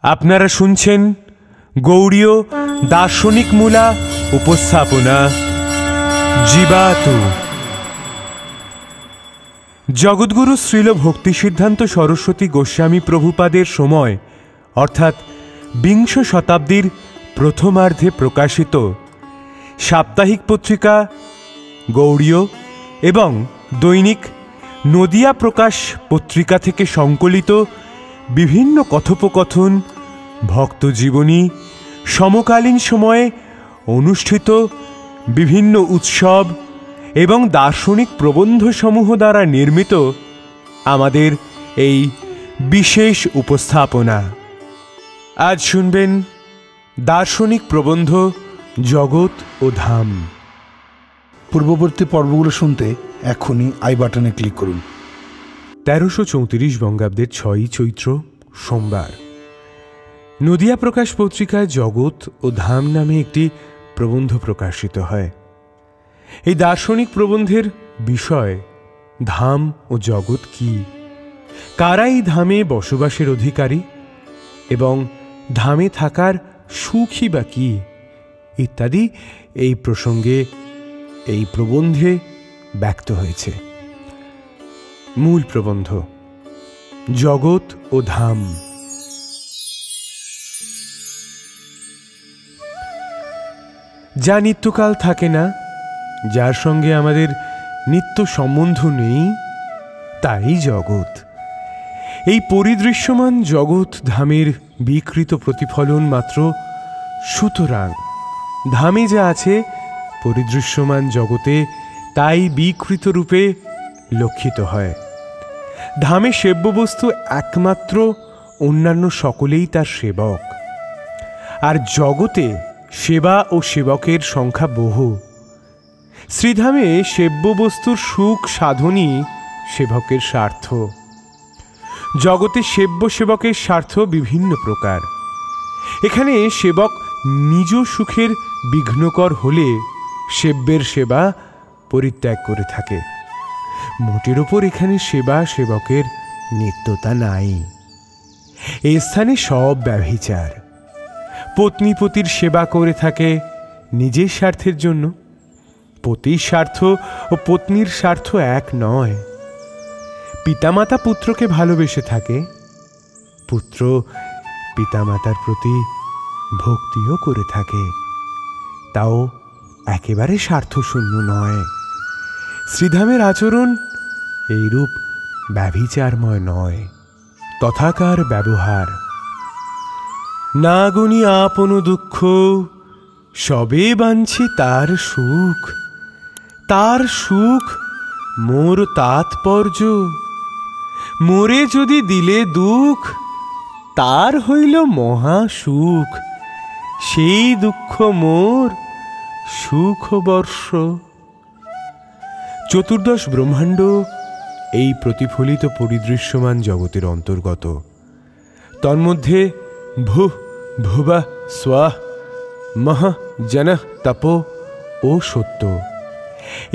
আপনারা শুনছেন গৌড়ীয় দার্শনিক মূলা উপস্থাপনা জীবাতু। জগদ্গুরু শ্রীল ভক্তি সিদ্ধান্ত সরস্বতী গোস্বামী প্রভুপাদের সময় অর্থাৎ বিংশ শতাব্দীর প্রথমার্ধে প্রকাশিত সাপ্তাহিক পত্রিকা গৌড়ীয় এবং দৈনিক নদিয়া প্রকাশ পত্রিকা থেকে সংকলিত বিভিন্ন কথোপকথন, ভক্তজীবনী, সমকালীন সময়ে অনুষ্ঠিত বিভিন্ন উৎসব এবং দার্শনিক প্রবন্ধসমূহ দ্বারা নির্মিত আমাদের এই বিশেষ উপস্থাপনা। আজ শুনবেন দার্শনিক প্রবন্ধ জগৎ ও ধাম। পূর্ববর্তী পর্বগুলো শুনতে এখনই আই বাটনে ক্লিক করুন। 1334 বঙ্গাব্দের 6ই চৈত্র সোমবার নদিয়া প্রকাশ পত্রিকায় জগৎ ও ধাম নামে একটি প্রবন্ধ প্রকাশিত হয়। এই দার্শনিক প্রবন্ধের বিষয় ধাম ও জগৎ কি, কারা এই ধামে বসবাসের অধিকারী এবং ধামে থাকার সুখই বা কি ইত্যাদি এই প্রসঙ্গে এই প্রবন্ধে ব্যক্ত হয়েছে। মূল প্রবন্ধ জগৎ ও ধাম। যা নিত্যকাল থাকে না, যার সঙ্গে আমাদের নিত্য সম্বন্ধ নেই, তাই জগৎ। এই পরিদৃশ্যমান জগৎ ধামের বিকৃত প্রতিফলন মাত্র। সুতরাং ধামে যা আছে পরিদৃশ্যমান জগতে তাই বিকৃত রূপে লক্ষিত হয়। ধামে সেব্য বস্তু একমাত্র, অন্যান্য সকলেই তার সেবক। আর জগতে সেবা ও সেবকের সংখ্যা বহু। শ্রীধামে সেব্য বস্তুর সুখ সাধনই সেবকের স্বার্থ। জগতে সেব্য সেবকের স্বার্থ বিভিন্ন প্রকার। এখানে সেবক নিজ সুখের বিঘ্নকর হলে সেব্যের সেবা পরিত্যাগ করে থাকে। মোটের ওপর এখানে সেবা সেবকের নিত্যতা নাই। এই স্থানে সব ব্যভিচার। পত্নী পতির সেবা করে থাকে নিজের স্বার্থের জন্য। পতির স্বার্থ ও পত্নীর স্বার্থ এক নয়। পিতামাতা পুত্রকে ভালোবেসে থাকে, পুত্র পিতামাতার প্রতি ভক্তিও করে থাকে, তাও একেবারে স্বার্থশূন্য নয়। শ্রীধামের আচরণ এইরূপ ব্যভিচারময় নয়। তথাকার ব্যবহার না গুনি আপন দুঃখ, সবে বাঞ্ছি তার সুখ। তার সুখ মোর তাৎপর্য, মোরে যদি দিলে দুঃখ, তার হইল মহা সুখ। সেই দুঃখ মোর সুখ বর্ষ। চতুর্দশ ব্রহ্মাণ্ড এই প্রতিফলিত পরিদৃশ্যমান জগতের অন্তর্গত। তন্মধ্যে ভূ ভুবা স্বাহ মহ জন তপ ও সত্য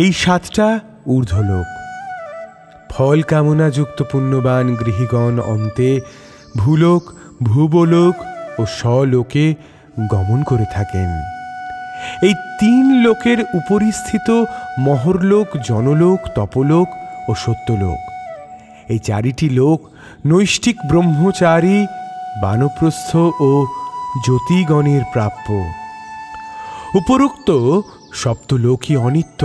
এই 7টা ঊর্ধ্বলোক। ফল কামনাযুক্ত পুণ্যবান গৃহীগণ অন্তে ভূলোক, ভূবলোক ও স্বলোকে গমন করে থাকেন। এই 3 লোকের উপরিস্থিত মহরলোক, জনলোক, তপলোক ও সত্যলোক। এই 4টি লোক নৈষ্ঠিক ব্রহ্মচারী, বানপ্রস্থ ও জ্যোতিগণের প্রাপ্য। উপরোক্ত সপ্তলোকই অনিত্য।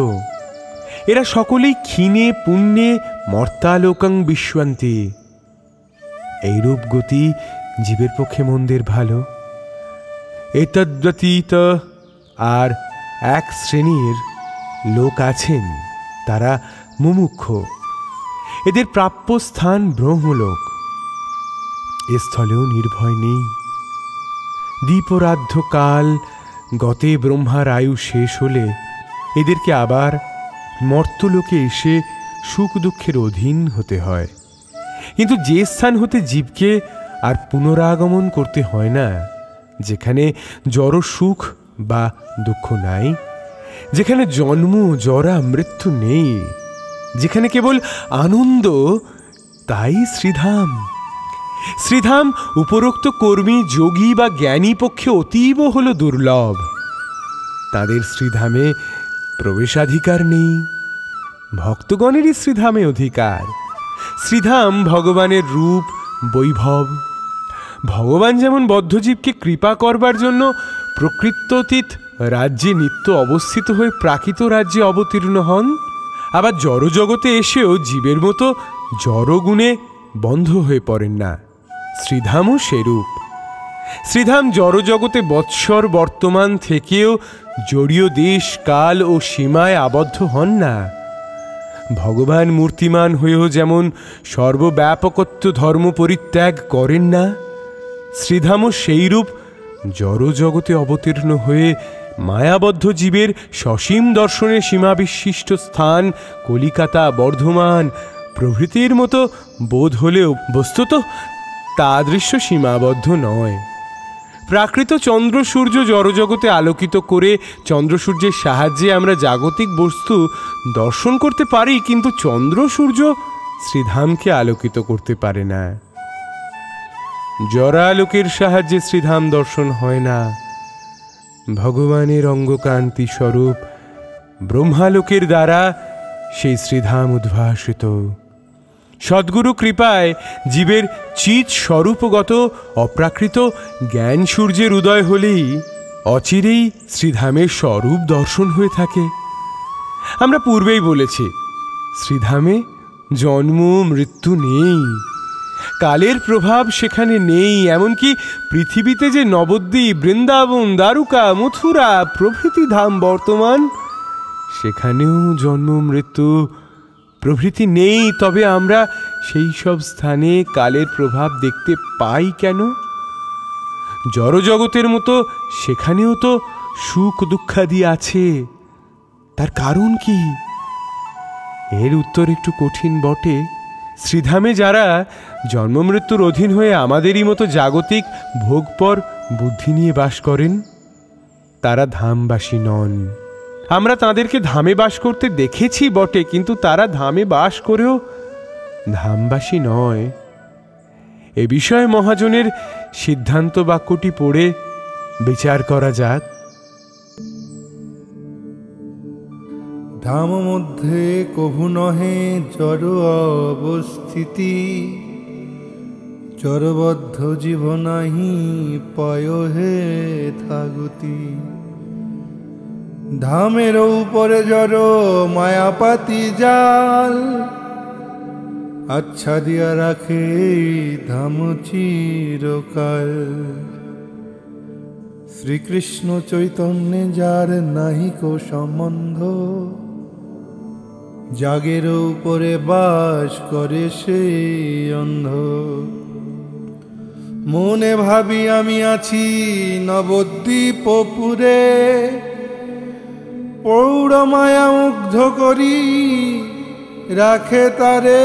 এরা সকলেই ক্ষীণে পুণ্যে মর্তালোকং বিশ্বন্তি। এইরূপ গতি জীবের পক্ষে মন্দের ভালো। এতদ্ব্যতীত আর এক শ্রেণীর লোক আছেন, তারা মুমুক্ষ। এদের প্রাপ্য স্থান ব্রহ্মলোক। এ স্থলেও নির্ভয় নেই। দ্বীপরাধ্য কাল গতে ব্রহ্মার আয়ু শেষ হলে এদেরকে আবার মর্তলোকে এসে সুখ দুঃখের অধীন হতে হয়। কিন্তু যে স্থান হতে জীবকে আর পুনরাগমন করতে হয় না, যেখানে জড় সুখ বা দুঃখ নাই, যেখানে জন্ম জরা মৃত্যু নেই, যেখানে কেবল আনন্দ, তাই শ্রীধাম। শ্রীধাম উপরোক্ত কর্মী, যোগী বা জ্ঞানী পক্ষে অতীব হল দুর্লভ। তাদের শ্রীধামে প্রবেশাধিকার নেই, ভক্তগণেরই শ্রীধামে অধিকার। শ্রীধাম ভগবানের রূপ, বৈভব। ভগবান যেমন বদ্ধজীবকে কৃপা করবার জন্য প্রকৃত্যতীত রাজ্যে নিত্য অবস্থিত হয়ে প্রাকৃত রাজ্যে অবতীর্ণ হন, আবার জড়জগতে এসেও জীবের মতো জড়গুণে বন্ধ হয়ে পড়েন না, শ্রীধামও সেরূপ। শ্রীধাম জড়জগতে বৎসর বর্তমান থেকেও জড়ীয় দেশ, কাল ও সীমায় আবদ্ধ হন না। ভগবান মূর্তিমান হয়েও যেমন সর্বব্যাপকত্ব ধর্ম পরিত্যাগ করেন না, শ্রীধামও সেইরূপ জড়জগতে অবতীর্ণ হয়ে মায়াবদ্ধ জীবের সসীম দর্শনের সীমাবিশিষ্ট স্থান কলিকাতা, বর্ধমান প্রভৃতির মতো বোধ হলেও বস্তুত তাদৃশ্য সীমাবদ্ধ নয়। প্রাকৃত চন্দ্র সূর্য জড়জগতে আলোকিত করে চন্দ্র সূর্যের সাহায্যে আমরা জাগতিক বস্তু দর্শন করতে পারি, কিন্তু চন্দ্র সূর্য শ্রীধামকে আলোকিত করতে পারে না। জরা আলোকের সাহায্যে শ্রীধাম দর্শন হয় না। ভগবানের অঙ্গকান্তি স্বরূপ ব্রহ্মালোকের দ্বারা সেই শ্রীধাম উদ্ভাসিত। সদ্গুরু কৃপায় জীবের চিৎ স্বরূপগত অপ্রাকৃত জ্ঞান সূর্যের উদয় হলেই অচিরেই শ্রীধামের স্বরূপ দর্শন হয়ে থাকে। আমরা পূর্বেই বলেছি, শ্রীধামে জন্ম মৃত্যু নেই, কালের প্রভাব সেখানে নেই। এমনকি পৃথিবীতে যে নবদ্বীপ, বৃন্দাবন, দ্বারকা, মথুরা প্রভৃতি ধাম বর্তমান, সেখানেও জন্ম মৃত্যু প্রভৃতি নেই। তবে আমরা সেই সব স্থানে কালের প্রভাব দেখতে পাই কেন? জড়জগতের মতো সেখানেও তো সুখ দুঃখাদি আছে, তার কারণ কি? এর উত্তর একটু কঠিন বটে। শ্রীধামে যারা জন্মমৃত্যুর অধীন হয়ে আমাদেরই মতো জাগতিক ভোগপর বুদ্ধি নিয়ে বাস করেন, তারা ধামবাসী নন। আমরা তাদেরকে ধামে বাস করতে দেখেছি বটে, কিন্তু তারা ধামে বাস করেও ধামবাসী নয়। এ বিষয়ে মহাজনের সিদ্ধান্ত বাক্যটি পড়ে বিচার করা যাক। ধাম মধ্যে কভু নহে জড় অবস্থিতি, জড়বদ্ধ জীব নাহি পয় হে থাগতি। ধামের উপরে জড় মায়াপাতি জাল, আচ্ছা দিয়া রাখে ধাম চিরকাল। শ্রীকৃষ্ণ চৈতন্যে যার নাহিক সম্বন্ধ, জাগের উপরে বাস করে সে অন্ধ। মনে ভাবি আমি আছি নবদ্বীপপুরে, প্রৌঢ় মায়া মুগ্ধ করি রাখে তারে